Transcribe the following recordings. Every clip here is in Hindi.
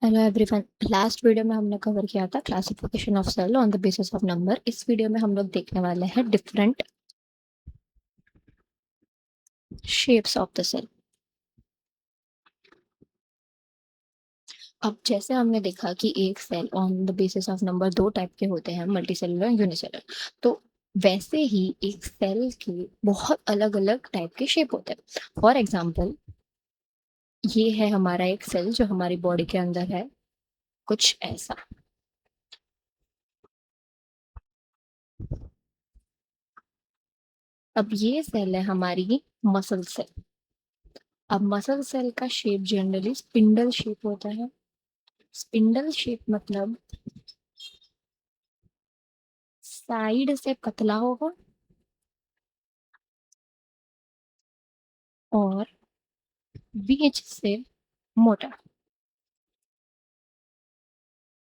Hello everyone. लास्ट वीडियो में हमने कवर किया था classification of cell on the basis of number. इस वीडियो में हम लोग देखने वाले हैं different shapes of the cell. अब जैसे हमने देखा कि एक cell on the basis of number दो टाइप के होते हैं, मल्टी सेलुलर, यूनिसेलुलर। तो वैसे ही एक सेल के बहुत अलग अलग टाइप के शेप होते हैं। फॉर एग्जाम्पल, ये है हमारा एक सेल जो हमारी बॉडी के अंदर है, कुछ ऐसा। अब ये सेल है हमारी मसल सेल। अब मसल सेल का शेप जनरली स्पिंडल शेप होता है। स्पिंडल शेप मतलब साइड से पतला होगा और बीच से मोटा।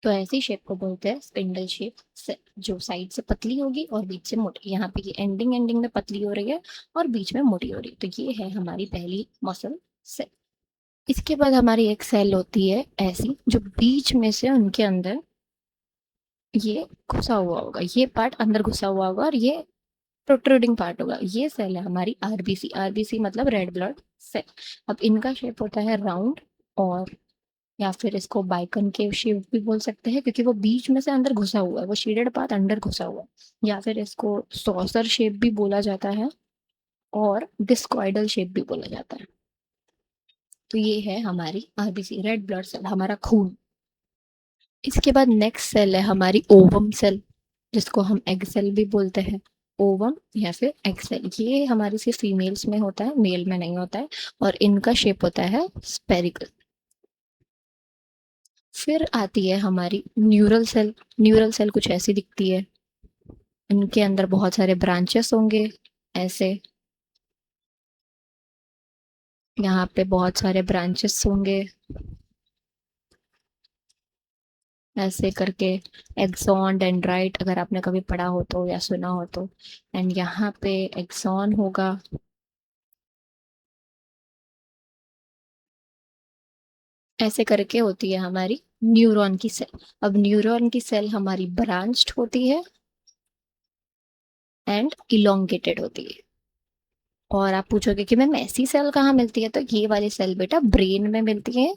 तो ऐसी शेप को बोलते हैं स्पिंडल शेप से, जो साइड से पतली होगी और बीच से मोटी। यहाँ पे ये एंडिंग एंडिंग में पतली हो रही है और बीच में मोटी हो रही है। तो ये है हमारी पहली मसल सेल। इसके बाद हमारी एक सेल होती है ऐसी, जो बीच में से उनके अंदर ये घुसा हुआ होगा, ये पार्ट अंदर घुसा हुआ होगा और ये प्रोट्रूडिंग पार्ट होगा। ये सेल है हमारी आरबीसी। आरबीसी मतलब रेड ब्लड सेल। अब इनका शेप होता है राउंड, और या फिर इसको बाइकनकेव शेप भी बोल सकते हैं, क्योंकि वो बीच में से अंदर घुसा हुआ है, वो शेडेड पार्ट अंदर घुसा हुआ है। या फिर इसको सॉसर शेप भी बोला जाता है और डिस्कॉइडल शेप भी बोला जाता है। तो ये है हमारी आरबीसी, रेड ब्लड सेल, हमारा खून। इसके बाद नेक्स्ट सेल है हमारी ओवम सेल, जिसको हम एग सेल भी बोलते हैं। ओवम या फिर एग सेल, ये हमारी सिर्फ फीमेल्स में होता है, मेल में नहीं होता है। और इनका शेप होता है स्पेरिकल। फिर आती है हमारी न्यूरल सेल। न्यूरल सेल कुछ ऐसी दिखती है। इनके अंदर बहुत सारे ब्रांचेस होंगे ऐसे, यहाँ पे बहुत सारे ब्रांचेस होंगे ऐसे करके। एक्सॉन डेंड्राइट, अगर आपने कभी पढ़ा हो तो या सुना हो तो। एंड यहाँ पे एक्सॉन होगा। ऐसे करके होती है हमारी न्यूरॉन की सेल। अब न्यूरॉन की सेल हमारी ब्रांच्ड होती है एंड इलोंगेटेड होती है। और आप पूछोगे कि मैम ऐसी सेल कहाँ मिलती है, तो ये वाली सेल बेटा ब्रेन में मिलती है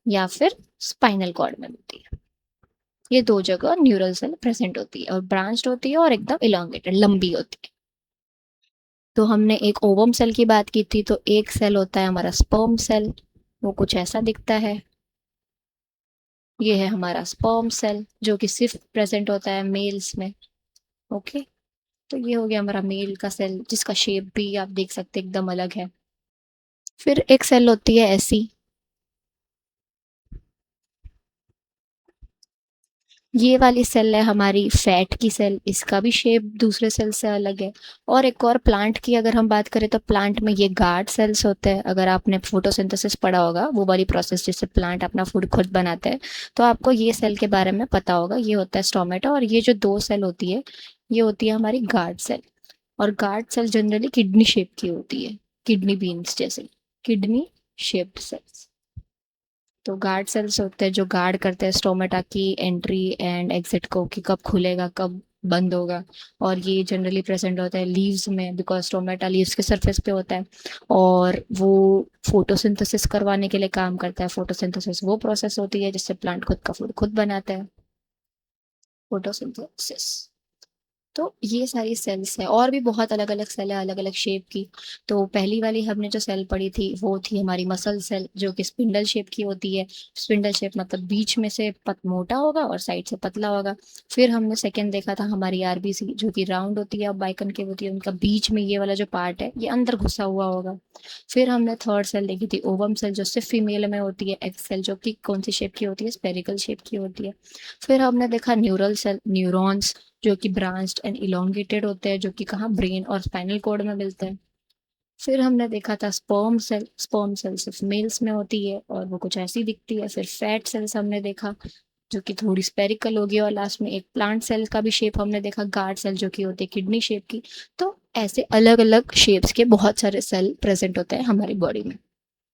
या फिर स्पाइनल कॉर्ड में मिलती है। ये दो जगह न्यूरल सेल प्रेजेंट होती है, और ब्रांच्ड होती है और एकदम इलोंगेटेड, लंबी होती है। तो हमने एक ओवम सेल की बात की थी, तो एक सेल होता है हमारा स्पर्म सेल। वो कुछ ऐसा दिखता है। ये है हमारा स्पर्म सेल, जो कि सिर्फ प्रेजेंट होता है मेल्स में। ओके। तो ये हो गया हमारा मेल का सेल, जिसका शेप भी आप देख सकते हैं एकदम अलग है। फिर एक सेल होती है ऐसी, ये वाली सेल है हमारी फैट की सेल। इसका भी शेप दूसरे सेल से अलग है। और एक और प्लांट की अगर हम बात करें, तो प्लांट में ये गार्ड सेल्स होते हैं। अगर आपने फोटोसिंथेसिस पढ़ा होगा, वो वाली प्रोसेस जिससे प्लांट अपना फूड खुद बनाते हैं, तो आपको ये सेल के बारे में पता होगा। ये होता है स्टोमेटा, और ये जो दो सेल होती है, ये होती है हमारी गार्ड सेल। और guard cell generally kidney shape की होती है, किडनी बीन्स जैसे, किडनी शेप्ड सेल्स। तो गार्ड सेल्स होते हैं जो गार्ड करते हैं स्टोमेटा की एंट्री एंड एग्जिट को, कि कब खुलेगा कब बंद होगा। और ये जनरली प्रेजेंट होता है लीव्स में, बिकॉज स्टोमेटा लीव्स के सरफेस पे होता है। और वो फोटोसिंथेसिस करवाने के लिए काम करता है। फोटोसिंथेसिस वो प्रोसेस होती है जिससे प्लांट खुद का फूड खुद बनाता है, फोटोसिंथेसिस। तो ये सारी सेल्स है, और भी बहुत अलग अलग सेल है, अलग अलग शेप की। तो पहली वाली हमने जो सेल पढ़ी थी, वो थी हमारी मसल सेल, जो कि स्पिंडल शेप की होती है। स्पिंडल शेप मतलब बीच में से मोटा होगा और साइड से पतला होगा। फिर हमने सेकंड देखा था हमारी आरबीसी, जो कि राउंड होती है और बाइकनकेव होती है। उनका बीच में ये वाला जो पार्ट है, ये अंदर घुसा हुआ होगा। फिर हमने थर्ड सेल देखी थी ओवम सेल, जो सिर्फ फीमेल में होती है। एक्स सेल, जो कि कौन सी शेप की होती है, स्पेरिकल शेप की होती है। फिर हमने देखा न्यूरल सेल, न्यूरॉन्स, जो कि ब्रांच्ड एंड इलोंगेटेड होते हैं, जो कि कहाँ, ब्रेन और स्पाइनल कॉर्ड में मिलते हैं। फिर हमने देखा था स्पर्म सेल। स्पर्म सेल सिर्फ मेल्स में होती है और वो कुछ ऐसी दिखती है। फिर फैट सेल्स हमने देखा, जो कि थोड़ी स्पेरिकल होगी। और लास्ट में एक प्लांट सेल का भी शेप हमने देखा, गार्ड सेल, जो कि होती है किडनी शेप की। तो ऐसे अलग अलग शेप्स के बहुत सारे सेल प्रेजेंट होते हैं हमारी बॉडी में।